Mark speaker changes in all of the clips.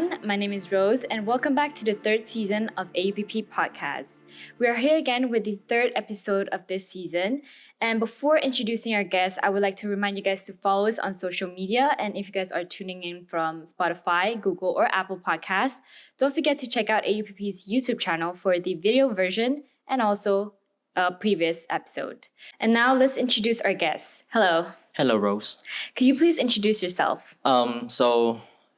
Speaker 1: everyone. My name is Rose, and welcome back to the third season of AUPP Podcast. We are here again with the third episode of this season. And before introducing our guests, I would like to remind you guys to follow us on social media. And if you guys are tuning in from Spotify, Google, or Apple Podcasts, don't forget to check out AUPP's YouTube channel for the video version and also a previous episode. And now let's introduce our guests. Hello.
Speaker 2: Hello, Rose.
Speaker 1: Could you please introduce yourself?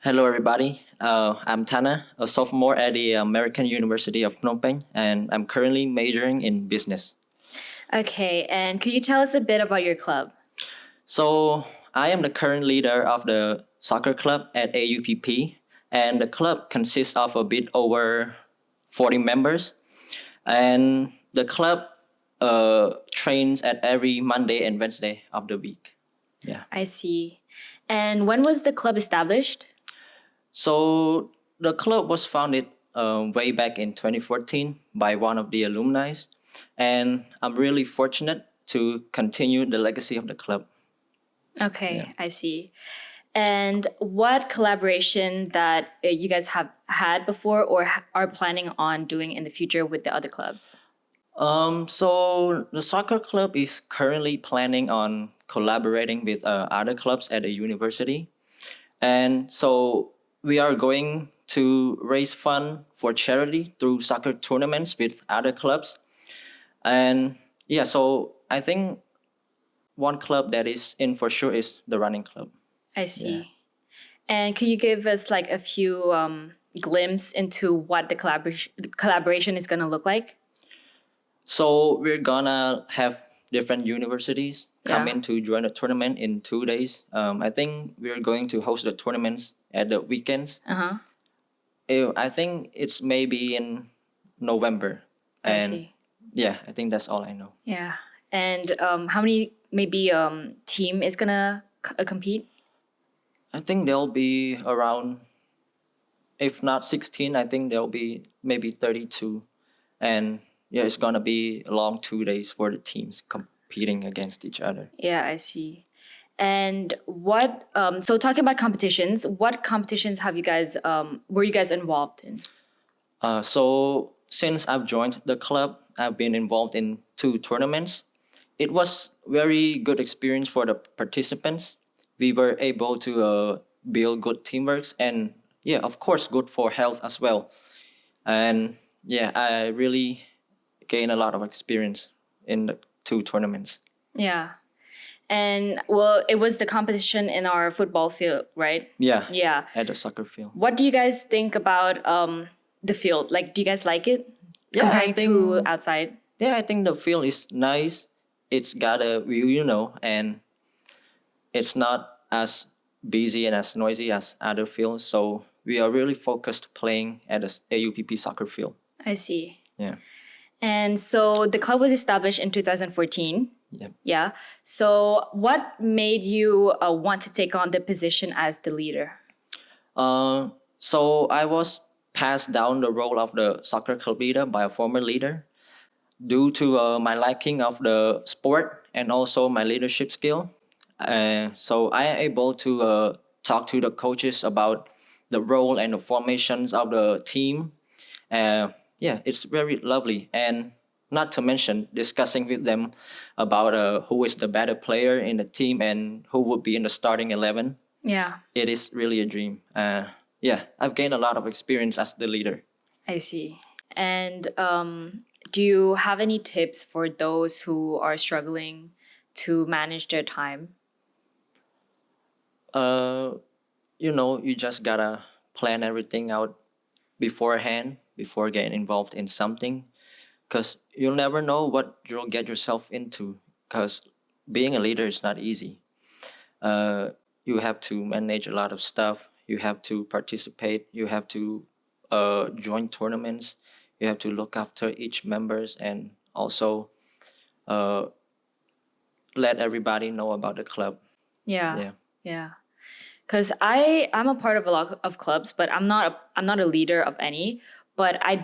Speaker 2: Hello everybody. I'm Thana, a sophomore at the American University of Phnom Penh, and I'm currently majoring in business.
Speaker 1: Okay, and could you tell us a bit about your club?
Speaker 2: So I am the current leader of the soccer club at AUPP, and the club consists of a bit over 40 members, and the club trains at every Monday and Wednesday of the week. Yeah.
Speaker 1: I see. And when was the club established?
Speaker 2: So the club was founded way back in 2014 by one of the alumni, and I'm really fortunate to continue the legacy of the club.
Speaker 1: Okay,
Speaker 2: Yeah.
Speaker 1: I see. And what collaboration that you guys have had before or are planning on doing in the future with the other clubs?
Speaker 2: So the soccer club is currently planning on collaborating with other clubs at the university, and so we are going to raise fund for charity through soccer tournaments with other clubs. And yeah, so I think one club that is in for sure is the running club.
Speaker 1: I see.
Speaker 2: Yeah.
Speaker 1: And could you give us like a few glimpse into what the collaboration is going to look like?
Speaker 2: So we're gonna have different universities come
Speaker 1: Yeah.
Speaker 2: in to join the tournament in 2 days. I think we're going to host the tournaments at the weekends.
Speaker 1: Uh-huh.
Speaker 2: I think it's maybe in November.
Speaker 1: I
Speaker 2: And
Speaker 1: see.
Speaker 2: yeah, I think that's all I know.
Speaker 1: Yeah. And how many maybe team is going to compete?
Speaker 2: I think there'll be around, if not 16, I think there'll be maybe 32. And yeah, it's gonna be a long 2 days for the teams competing against each other.
Speaker 1: Yeah, I see. And what, so talking about competitions, what competitions have you guys, were you guys involved in?
Speaker 2: So since I've joined the club, I've been involved in 2 tournaments. It was very good experience for the participants. We were able to build good teamwork and yeah, of course, good for health as well. And yeah, I really gained a lot of experience in the 2 tournaments.
Speaker 1: Yeah. And well, it was the competition in our football field, right?
Speaker 2: Yeah,
Speaker 1: Yeah.
Speaker 2: at the soccer field.
Speaker 1: What do you guys think about the field? Like, do you guys like it
Speaker 2: Yeah, I
Speaker 1: comparing to
Speaker 2: think-
Speaker 1: outside?
Speaker 2: Yeah, I think the field is nice. It's got a view, and it's not as busy and as noisy as other fields. So we are really focused playing at the AUPP soccer field.
Speaker 1: I see.
Speaker 2: Yeah.
Speaker 1: And so the club was established in 2014.
Speaker 2: Yep.
Speaker 1: Yeah. So what made you want to take on the position as the leader?
Speaker 2: So I was passed down the role of the soccer club leader by a former leader due to my liking of the sport and also my leadership skill. So I am able to talk to the coaches about the role and the formations of the team. Yeah, it's very lovely. And not to mention discussing with them about who is the better player in the team and who would be in the starting 11.
Speaker 1: Yeah,
Speaker 2: It is really a dream. Yeah, I've gained a lot of experience as the leader.
Speaker 1: I see. And do you have any tips for those who are struggling to manage their time?
Speaker 2: You just gotta plan everything out beforehand before getting involved in something, because you'll never know what you'll get yourself into. Because being a leader is not easy. You have to manage a lot of stuff. You have to participate. You have to join tournaments. You have to look after each members and also let everybody know about the club.
Speaker 1: Yeah.
Speaker 2: Yeah.
Speaker 1: Because I'm a part of a lot of clubs, but I'm not a leader of any. But I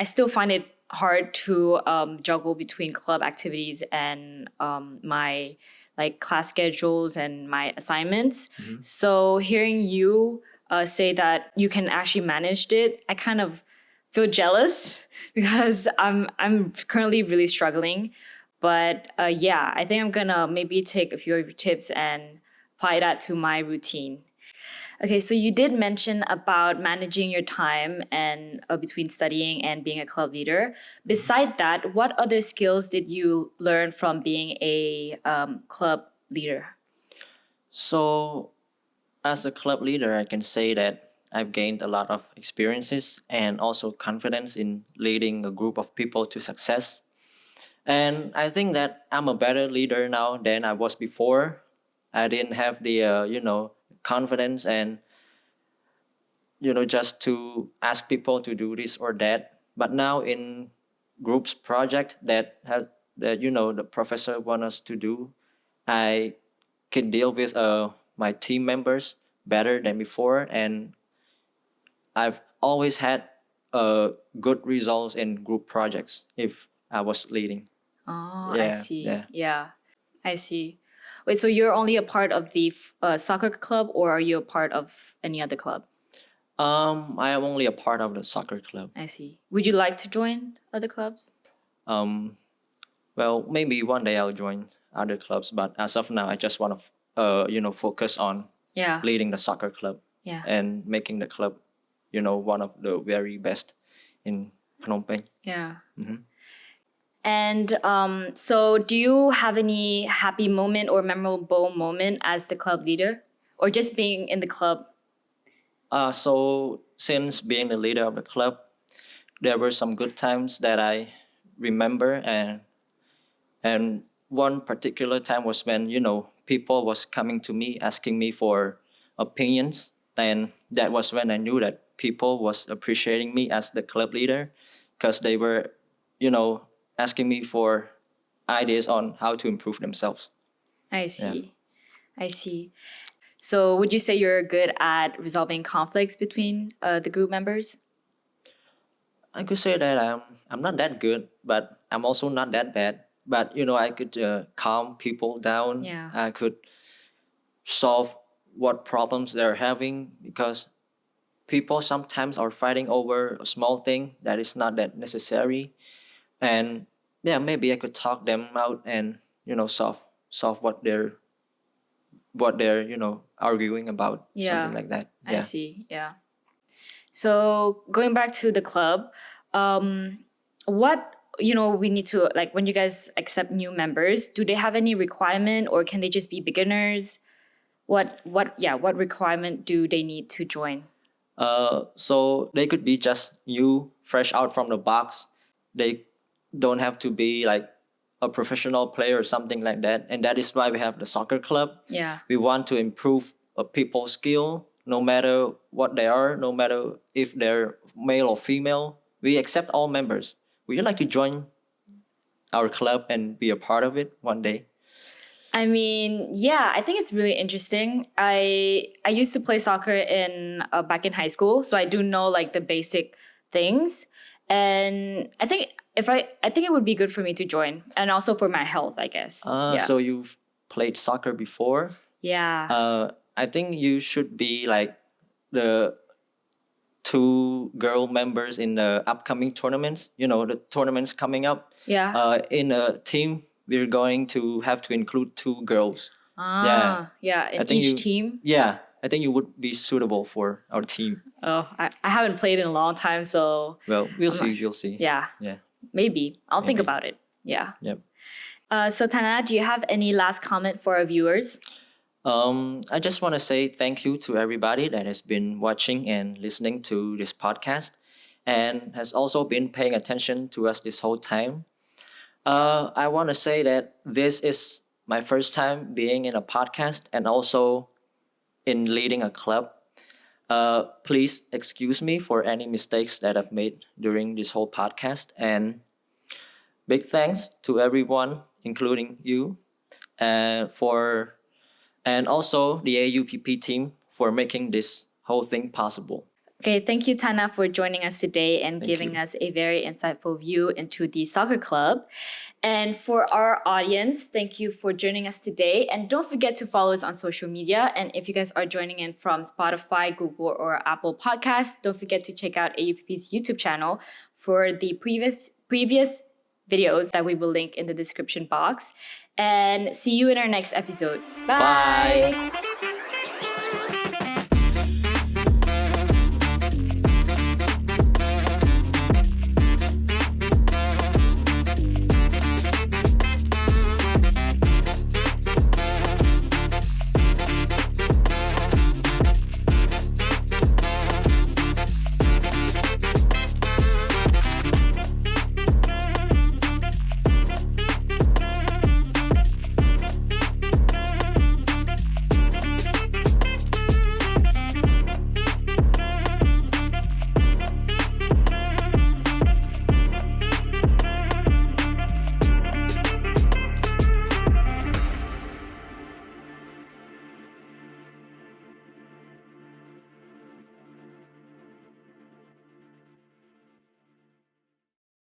Speaker 1: still find it hard to juggle between club activities and my like class schedules and my assignments. So hearing you say that you can actually manage it, I kind of feel jealous because I'm currently really struggling. But yeah, I think I'm gonna maybe take a few of your tips and apply that to my routine. Okay, so you did mention about managing your time and between studying and being a club leader. Beside that, what other skills did you learn from being a club leader?
Speaker 2: So, as a club leader, I can say that I've gained a lot of experiences and also confidence in leading a group of people to success. And I think that I'm a better leader now than I was before. I didn't have the, confidence and, just to ask people to do this or that. But now in groups project that the professor want us to do, I can deal with my team members better than before, and I've always had good results in group projects if I was leading.
Speaker 1: Oh, I
Speaker 2: Yeah,
Speaker 1: see.
Speaker 2: yeah.
Speaker 1: Yeah, I see. Wait, so you're only a part of the soccer club, or are you a part of any other club?
Speaker 2: I am only a part of the soccer club.
Speaker 1: I see. Would you like to join other clubs?
Speaker 2: Um, well, maybe one day I'll join other clubs, but as of now, I just want to, focus on
Speaker 1: Yeah,
Speaker 2: leading the soccer club
Speaker 1: yeah,
Speaker 2: and making the club, one of the very best in Phnom Penh.
Speaker 1: yeah.
Speaker 2: Mhm.
Speaker 1: And so, do you have any happy moment or memorable moment as the club leader, or just being in the club?
Speaker 2: So since being the leader of the club, there were some good times that I remember, and one particular time was when people was coming to me asking me for opinions, and that was when I knew that people was appreciating me as the club leader, because they were you know asking me for ideas on how to improve themselves.
Speaker 1: I
Speaker 2: Yeah.
Speaker 1: see. I see. So, would you say you're good at resolving conflicts between the group members?
Speaker 2: I could say that I'm not that good, but I'm also not that bad. But I could calm people down.
Speaker 1: Yeah.
Speaker 2: I could solve what problems they're having, because people sometimes are fighting over a small thing that is not that necessary. And yeah, maybe I could talk them out and solve what they're arguing about, something
Speaker 1: Yeah,
Speaker 2: like that.
Speaker 1: I
Speaker 2: Yeah.
Speaker 1: see. Yeah. So going back to the club, what we need to like when you guys accept new members, do they have any requirement or can they just be beginners? What requirement do they need to join?
Speaker 2: So they could be just new, fresh out from the box. They don't have to be like a professional player or something like that. And that is why we have the soccer club.
Speaker 1: Yeah.
Speaker 2: We want to improve people's skill, no matter what they are, no matter if they're male or female. We accept all members. Would you like to join our club and be a part of it one day?
Speaker 1: I mean, yeah, I think it's really interesting. I used to play soccer in back in high school, so I do know like the basic things, and I think I think it would be good for me to join, and also for my health, I guess. Yeah,
Speaker 2: So you've played soccer before?
Speaker 1: yeah,
Speaker 2: I think you should be like the two girl members in the upcoming tournaments. The tournaments coming up.
Speaker 1: yeah.
Speaker 2: In a team, we're going to have to include two girls. Yeah,
Speaker 1: Yeah. In
Speaker 2: I think
Speaker 1: each
Speaker 2: you.
Speaker 1: team.
Speaker 2: Yeah, I think you would be suitable for our team.
Speaker 1: Oh, I haven't played in a long time, so
Speaker 2: Well, we'll
Speaker 1: I'm
Speaker 2: see.
Speaker 1: not.
Speaker 2: You'll see.
Speaker 1: Yeah,
Speaker 2: Yeah,
Speaker 1: maybe I'll think
Speaker 2: maybe.
Speaker 1: about it. Yeah.
Speaker 2: Yep.
Speaker 1: So Tana, do you have any last comment for our viewers?
Speaker 2: I just want to say thank you to everybody that has been watching and listening to this podcast, and has also been paying attention to us this whole time. I want to say that this is my first time being in a podcast and also in leading a club. Please excuse me for any mistakes that I've made during this whole podcast. And big thanks to everyone, including you, for and also the AUPP team for making this whole thing possible.
Speaker 1: Okay, thank you, Tana, for joining us today and
Speaker 2: Thank
Speaker 1: giving
Speaker 2: you.
Speaker 1: us a very insightful view into the soccer club. And for our audience, thank you for joining us today. And don't forget to follow us on social media. And if you guys are joining in from Spotify, Google, or Apple Podcasts, don't forget to check out AUPP's YouTube channel for the previous videos that we will link in the description box. And see you in our next episode. Bye.
Speaker 2: Bye.